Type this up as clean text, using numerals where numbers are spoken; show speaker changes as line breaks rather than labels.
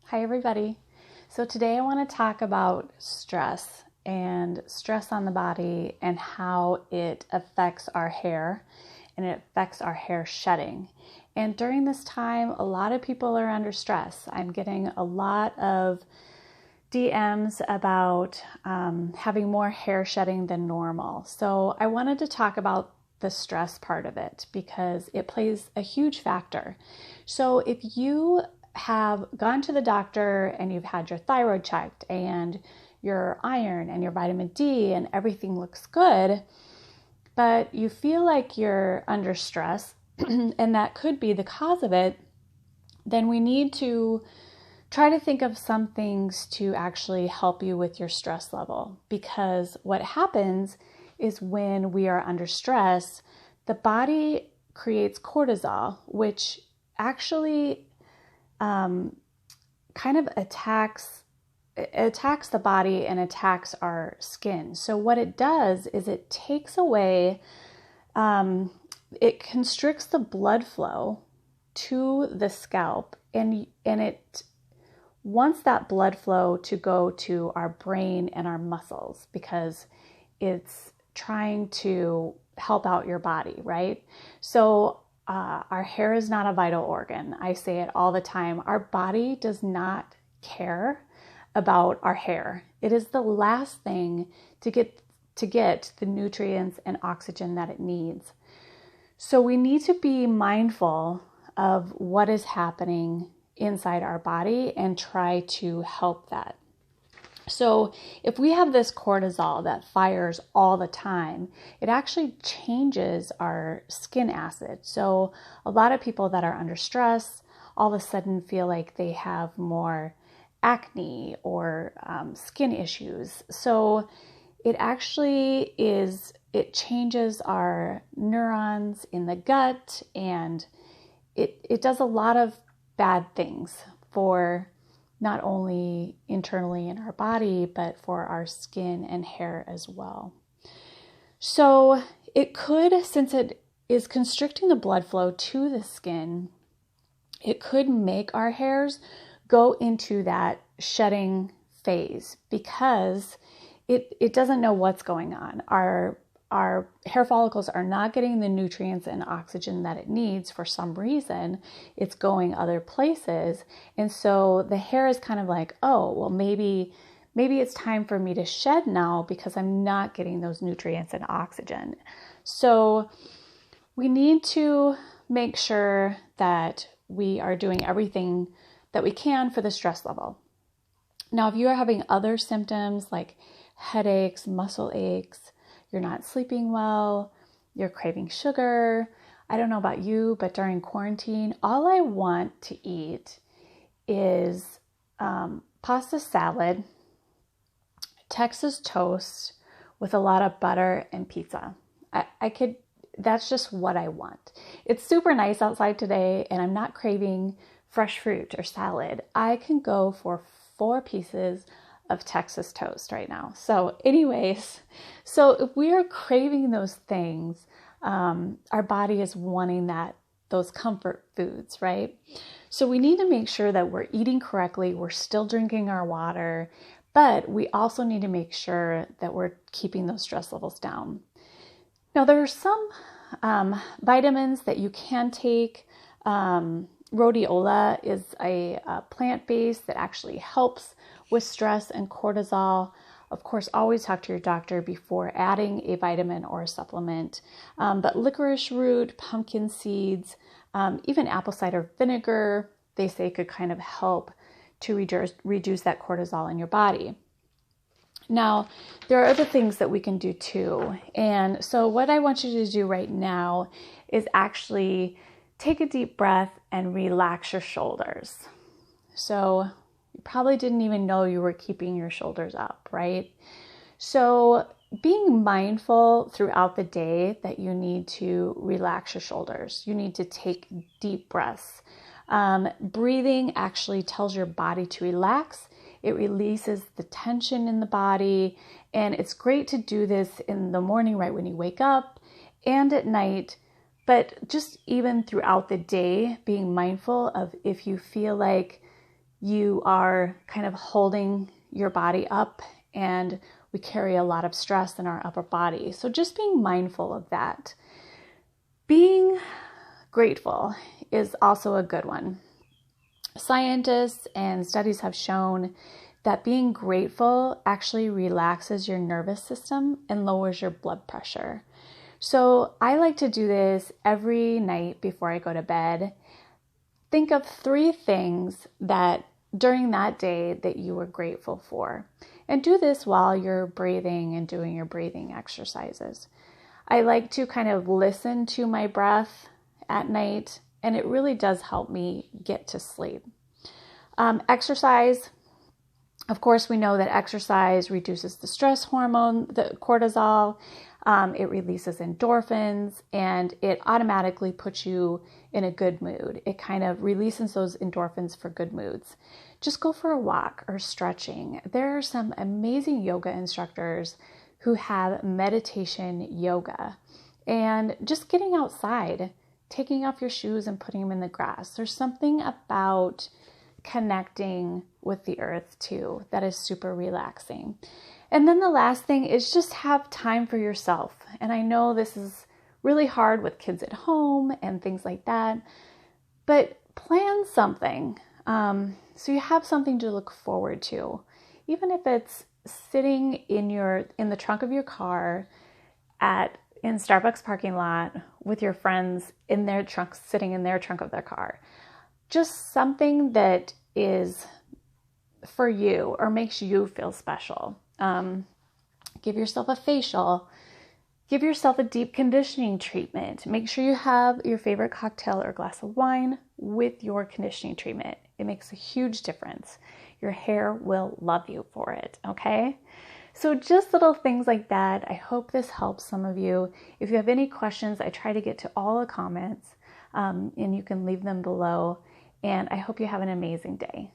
Hi, everybody. So today I want to talk about stress and stress on the body and how it affects our hair and it affects our hair shedding. And during this time, a lot of people are under stress. I'm getting a lot of DMs about having more hair shedding than normal. So I wanted to talk about the stress part of it because it plays a huge factor. So if you have gone to the doctor and you've had your thyroid checked and your iron and your vitamin D and everything looks good, but you feel like you're under stress and that could be the cause of it, then we need to try to think of some things to actually help you with your stress level. Because what happens is when we are under stress, the body creates cortisol, which actually kind of attacks the body and attacks our skin. So what it does is it takes away, it constricts the blood flow to the scalp, and it wants that blood flow to go to our brain and our muscles because it's trying to help out your body, right? So our hair is not a vital organ. I say it all the time. Our body does not care about our hair. It is the last thing to get the nutrients and oxygen that it needs. So we need to be mindful of what is happening inside our body and try to help that. So if we have this cortisol that fires all the time, it actually changes our skin acid. So a lot of people that are under stress all of a sudden feel like they have more acne or skin issues. So it actually it changes our neurons in the gut, and it does a lot of bad things for not only internally in our body, but for our skin and hair as well. So it could, since it is constricting the blood flow to the skin, it could make our hairs go into that shedding phase because it doesn't know what's going on. Our hair follicles are not getting the nutrients and oxygen that it needs for some reason. It's going other places. And so the hair is kind of like, oh, well, maybe it's time for me to shed now because I'm not getting those nutrients and oxygen. So we need to make sure that we are doing everything that we can for the stress level. Now, if you are having other symptoms like headaches, muscle aches, you're not sleeping well, you're craving sugar. I don't know about you, but during quarantine, all I want to eat is pasta salad, Texas toast with a lot of butter and pizza. That's just what I want. It's super nice outside today and I'm not craving fresh fruit or salad. I can go for 4 pieces of Texas toast right now. So anyways, so if we are craving those things, our body is wanting those comfort foods, right? So we need to make sure that we're eating correctly, we're still drinking our water, but we also need to make sure that we're keeping those stress levels down. Now there are some vitamins that you can take. Rhodiola is a plant-based that actually helps with stress and cortisol. Of course, always talk to your doctor before adding a vitamin or a supplement. But licorice root, pumpkin seeds, even apple cider vinegar, they say could kind of help to reduce that cortisol in your body. Now, there are other things that we can do too. And so what I want you to do right now is actually take a deep breath and relax your shoulders. So you probably didn't even know you were keeping your shoulders up, right? So being mindful throughout the day that you need to relax your shoulders. You need to take deep breaths. Breathing actually tells your body to relax. It releases the tension in the body, and it's great to do this in the morning right when you wake up and at night, but just even throughout the day, being mindful of if you feel like you are kind of holding your body up, and we carry a lot of stress in our upper body. So just being mindful of that. Being grateful is also a good one. Scientists and studies have shown that being grateful actually relaxes your nervous system and lowers your blood pressure. So I like to do this every night before I go to bed. Think of 3 things that during that day that you were grateful for. And do this while you're breathing and doing your breathing exercises. I like to kind of listen to my breath at night, and it really does help me get to sleep. Exercise. Of course, we know that exercise reduces the stress hormone, the cortisol. It releases endorphins, and it automatically puts you in a good mood. It kind of releases those endorphins for good moods. Just go for a walk or stretching. There are some amazing yoga instructors who have meditation yoga, and just getting outside, taking off your shoes and putting them in the grass. There's something about connecting with the earth too that is super relaxing. And then the last thing is just have time for yourself. And I know this is really hard with kids at home and things like that, but plan something so you have something to look forward to. Even if it's sitting in the trunk of your car in Starbucks parking lot with your friends in their trunks, sitting in their trunk of their car. Just something that is for you or makes you feel special. Give yourself a facial. Give yourself a deep conditioning treatment. Make sure you have your favorite cocktail or glass of wine with your conditioning treatment. It makes a huge difference. Your hair will love you for it, okay? So just little things like that. I hope this helps some of you. If you have any questions, I try to get to all the comments, and you can leave them below. And I hope you have an amazing day.